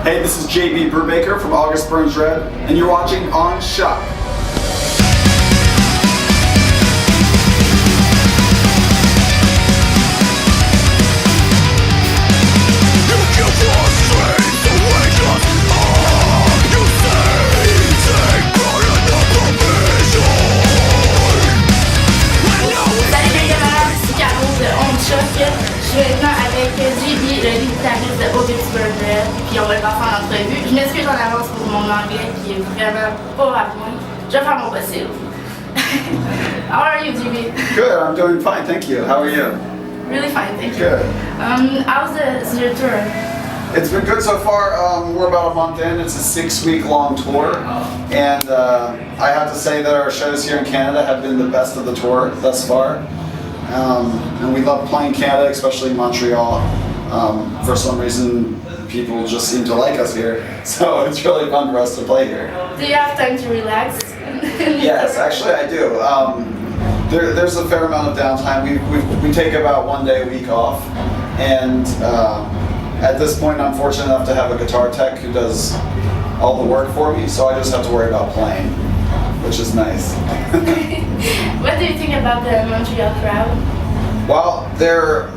Hey, this is JB Brubaker from August Burns Red, and you're watching Ondes Chocs. Je suis maintenant avec JB, le guitariste de Ondes Chocs, puis on va le passer en entrevue. Je m'excuse en avance pour mon anglais qui est vraiment pas à point. Je vais faire mon possible. How are you, JB? Good, I'm doing fine, thank you. How are you? Really fine, thank you. Good. How's your tour? It's been good so far. We're about a month in. It's a 6-week-long tour, and I have to say that our shows here in Canada have been the best of the tour thus far. And we love playing Canada, especially Montreal. For some reason, people just seem to like us here, so it's really fun for us to play here. Do you have time to relax? Yes, actually I do. There's a fair amount of downtime. We take about 1 day a week off, and at this point I'm fortunate enough to have a guitar tech who does all the work for me, so I just have to worry about playing, which is nice. What do you think about the Montreal crowd? Well, they're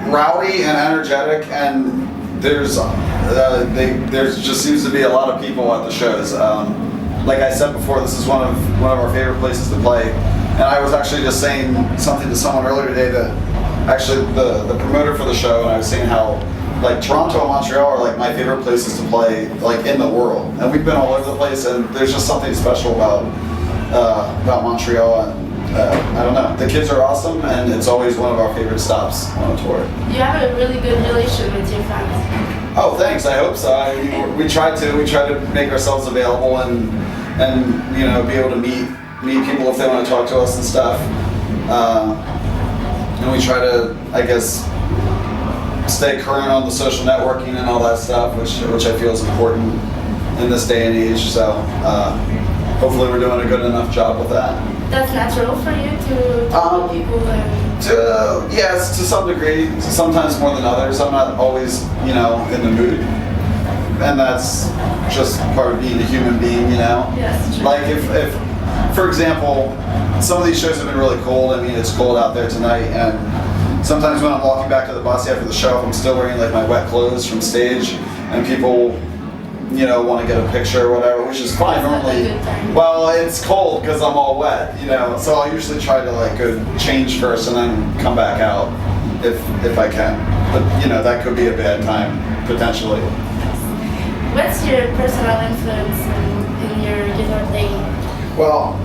rowdy and energetic, and there's just seems to be a lot of people at the shows. Like I said before, this is one of our favorite places to play. And I was actually just saying something to someone earlier today that actually the promoter for the show, and I was saying how like Toronto and Montreal are like my favorite places to play like in the world. And we've been all over the place, and there's just something special about Montreal, and I don't know. The kids are awesome, and it's always one of our favorite stops on a tour. You have a really good relation with your fans. Oh, thanks. I hope so. We try to make ourselves available and you know, be able to meet people if they want to talk to us and stuff. And we try to, I guess, stay current on the social networking and all that stuff, which I feel is important in this day and age. So hopefully we're doing a good enough job with that. That's natural for you to talk to people and... Yes, to some degree. Sometimes more than others. I'm not always, you know, in the mood. And that's just part of being a human being, you know? Yes, true. Like if for example, some of these shows have been really cold. I mean, it's cold out there tonight, and sometimes when I'm walking back to the bus after the show, I'm still wearing like my wet clothes from stage, and people, you know, want to get a picture or whatever, which is fine normally. Well, it's cold because I'm all wet, you know, so I'll usually try to like go change first and then come back out if I can. But you know, that could be a bad time potentially. What's your personal influence in your guitar playing? Well,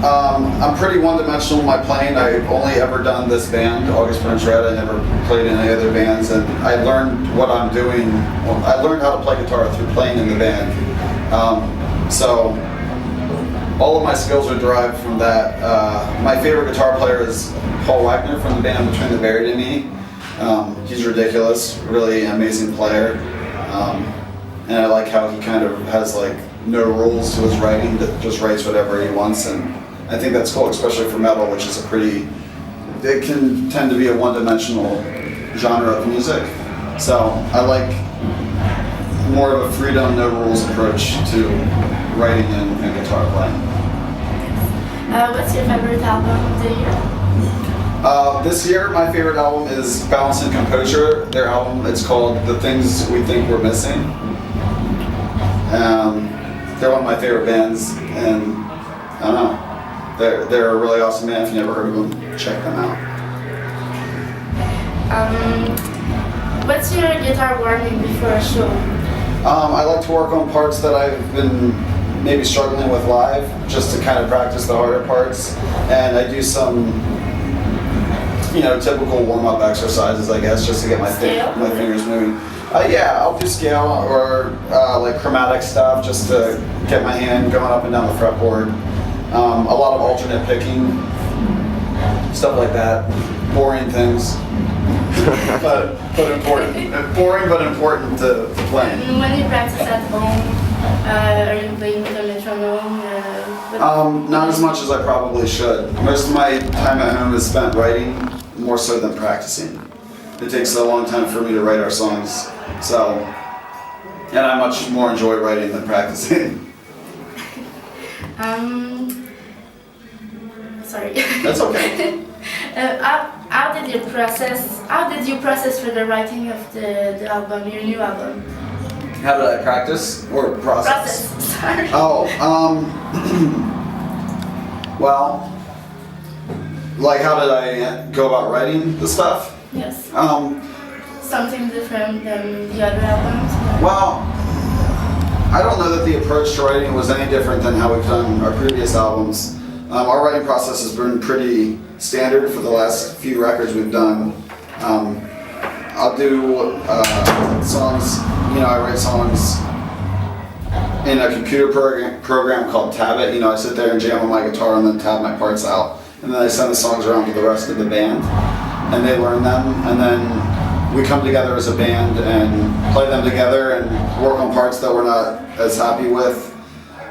I'm pretty one-dimensional in my playing. I've only ever done this band, August Burns Red. I never played in any other bands, and I learned what I'm doing. Well, I learned how to play guitar through playing in the band. So all of my skills are derived from that. My favorite guitar player is Paul Wagner from the band Between the Buried and Me. He's ridiculous, really amazing player. And I like how he kind of has like no rules to his writing, that just writes whatever he wants, and I think that's cool, especially for metal, which is it can tend to be a one-dimensional genre of music. So I like more of a freedom, no rules approach to writing and guitar playing. What's your favorite album of the year? This year, my favorite album is Balance and Composure. Their album, it's called The Things We Think We're Missing. They're one of my favorite bands, and I don't know, they're a really awesome band. If you never heard of them, check them out. What's your guitar warming before a show? I like to work on parts that I've been maybe struggling with live, just to kind of practice the harder parts, and I do some, you know, typical warm-up exercises, I guess, just to get my fingers moving. Yeah, I'll do scale or like chromatic stuff just to get my hand going up and down the fretboard. A lot of alternate picking, stuff like that. Boring things, but important. Boring but important to play. And when you practice at home, are you playing with a metronome? Not as much as I probably should. Most of my time at home is spent writing, more so than practicing. It takes a long time for me to write our songs, so And I much more enjoy writing than practicing. Sorry. That's okay. How did you process for the writing of the album, your new album? How did I practice or process? Sorry. Oh, well, like how did I go about writing the stuff? Yes. Something different than the other albums? Well, I don't know that the approach to writing was any different than how we've done our previous albums. Our writing process has been pretty standard for the last few records we've done. I'll do songs, I write songs in a computer program called Tab It. I sit there and jam on my guitar and then tab my parts out. And then I send the songs around to the rest of the band and they learn them. And then we come together as a band and play them together and work on parts that we're not as happy with.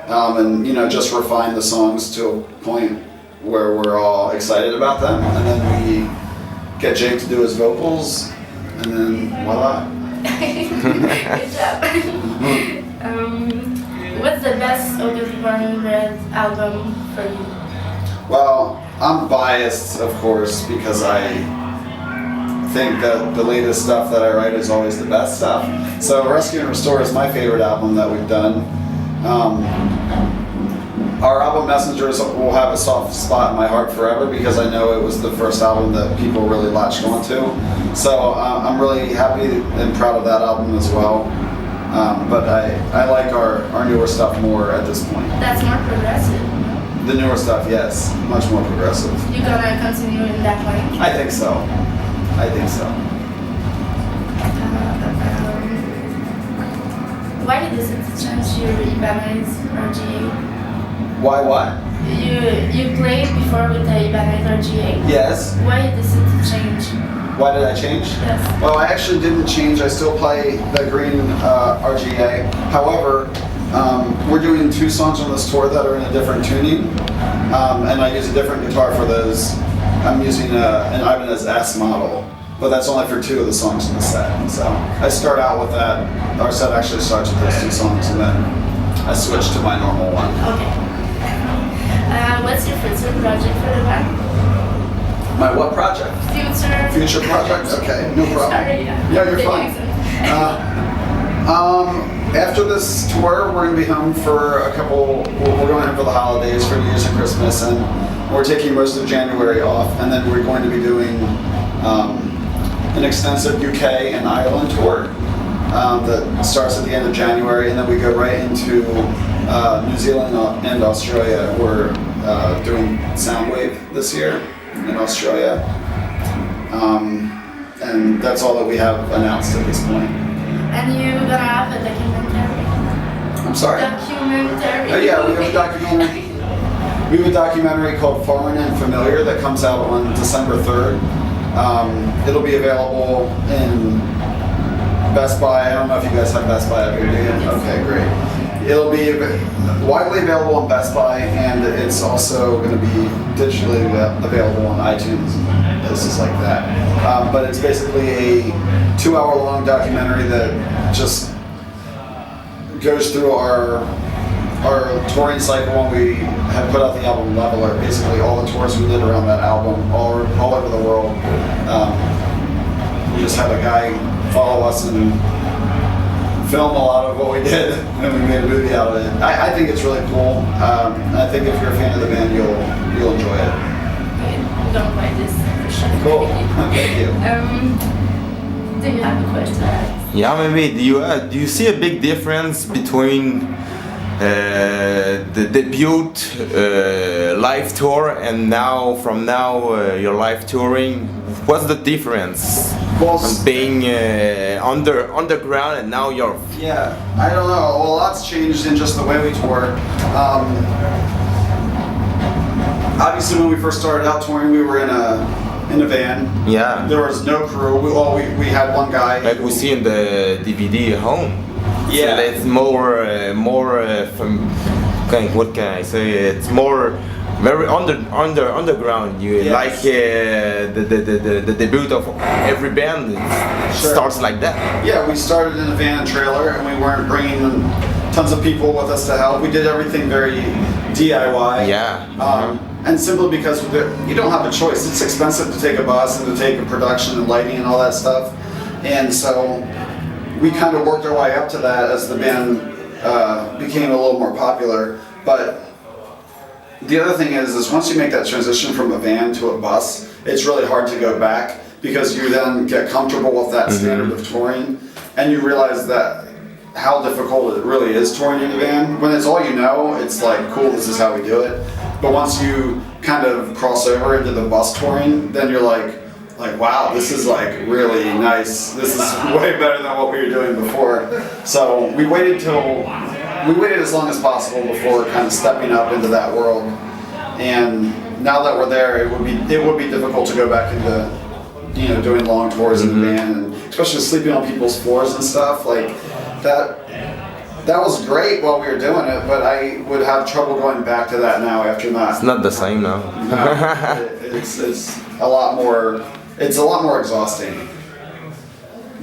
And just refine the songs to a point where we're all excited about them, and then we get Jake to do his vocals, and then voila. Good job. What's the best August Burns Red album for you? Well, I'm biased, of course, because I think that the latest stuff that I write is always the best stuff. So Rescue and Restore is my favorite album that we've done. Our album Messengers will have a soft spot in my heart forever because I know it was the first album that people really latched onto. So I'm really happy and proud of that album as well. But I like our newer stuff more at this point. That's more progressive. The newer stuff, yes, much more progressive. You gonna continue in that line? I think so. Why did you decide to change your Ibanez RGA? Why what? You played before with the Ibanez RGA? Yes. Why did you decide to change? Why did I change? Yes. Well, I actually didn't change. I still play the green RGA. However, we're doing 2 songs on this tour that are in a different tuning, and I use a different guitar for those. I'm using an Ibanez S model, but that's only for 2 of the songs in the set. So I start out with that. Our set actually starts with those 2 songs, and then I switch to my normal one. Okay. What's your future project for the band? My what project? Future project? Okay, no problem. Sorry, Yeah, you're fine. After this tour, we're going to be home for we're going home for the holidays, for New Year's and Christmas, and we're taking most of January off, and then we're going to be doing an extensive UK and Ireland tour that starts at the end of January, and then we go right into New Zealand and Australia. We're doing Soundwave this year in Australia, and that's all that we have announced at this point. And you're gonna have a documentary? I'm sorry? Documentary? Oh yeah, we have a documentary. We have a documentary called Foreign and Familiar that comes out on December 3rd. It'll be available in Best Buy. I don't know if you guys have Best Buy up here, do you? Okay, great. It'll be widely available on Best Buy, and it's also going to be digitally available on iTunes and places like that. But it's basically a 2-hour-long documentary that just goes through our touring cycle when we had put out the album Leveler. Basically, all the tours we did around that album, all over the world. We just had a guy follow us and film a lot of what we did, and we made a movie out of it. I think it's really cool. I think if you're a fan of the band, you'll enjoy it. I'm gonna buy this for sure. Cool. Thank you. Do you have a question? Yeah, maybe. Do you see a big difference between the debut live tour and from now your live touring? What's the difference? Well, on being underground and now you're... Yeah, I don't know. Well, a lot's changed in just the way we tour. Obviously, when we first started out touring, we were in a van. Yeah. There was no crew. We had one guy. Like we see in the DVD at home. Yeah. So it's more from... What can I say? It's more Very underground. You Yes. like the debut of every band Sure. starts like that. Yeah, we started in a van and trailer, and we weren't bringing tons of people with us to help. We did everything very DIY. Yeah. And simply because you don't have a choice. It's expensive to take a bus and to take a production and lighting and all that stuff. And so we kind of worked our way up to that as the band became a little more popular. But the other thing is once you make that transition from a van to a bus, it's really hard to go back because you then get comfortable with that standard of touring, and you realize that how difficult it really is touring in a van. When it's all you know, it's like, cool, this is how we do it. But once you kind of cross over into the bus touring, then you're like, wow, this is like really nice. This is way better than what we were doing before. So we waited as long as possible before kind of stepping up into that world. And now that we're there, it would be difficult to go back into, doing long tours in the van, and especially sleeping on people's floors and stuff like that. That was great while we were doing it, but I would have trouble going back to that now after that. It's not the same now. No, it's a lot more. It's a lot more exhausting.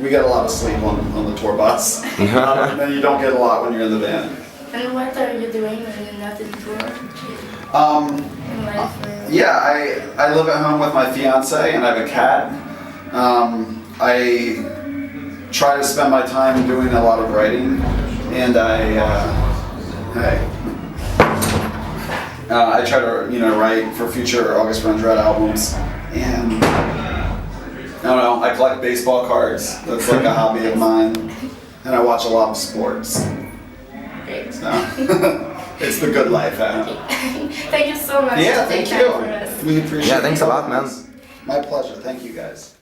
We get a lot of sleep on the tour bus, and then you don't get a lot when you're in the van. And what are you doing when you're not in tour? Yeah, I live at home with my fiance and I have a cat. I try to spend my time doing a lot of writing, and I try to write for future August Burns Red albums, and I don't know, I collect baseball cards. That's like a hobby of mine, and I watch a lot of sports. Great. So it's the good life. Thank you so much. Yeah, for taking thank time for us. you. We appreciate it. Yeah, thanks a lot, man. My pleasure. Thank you guys.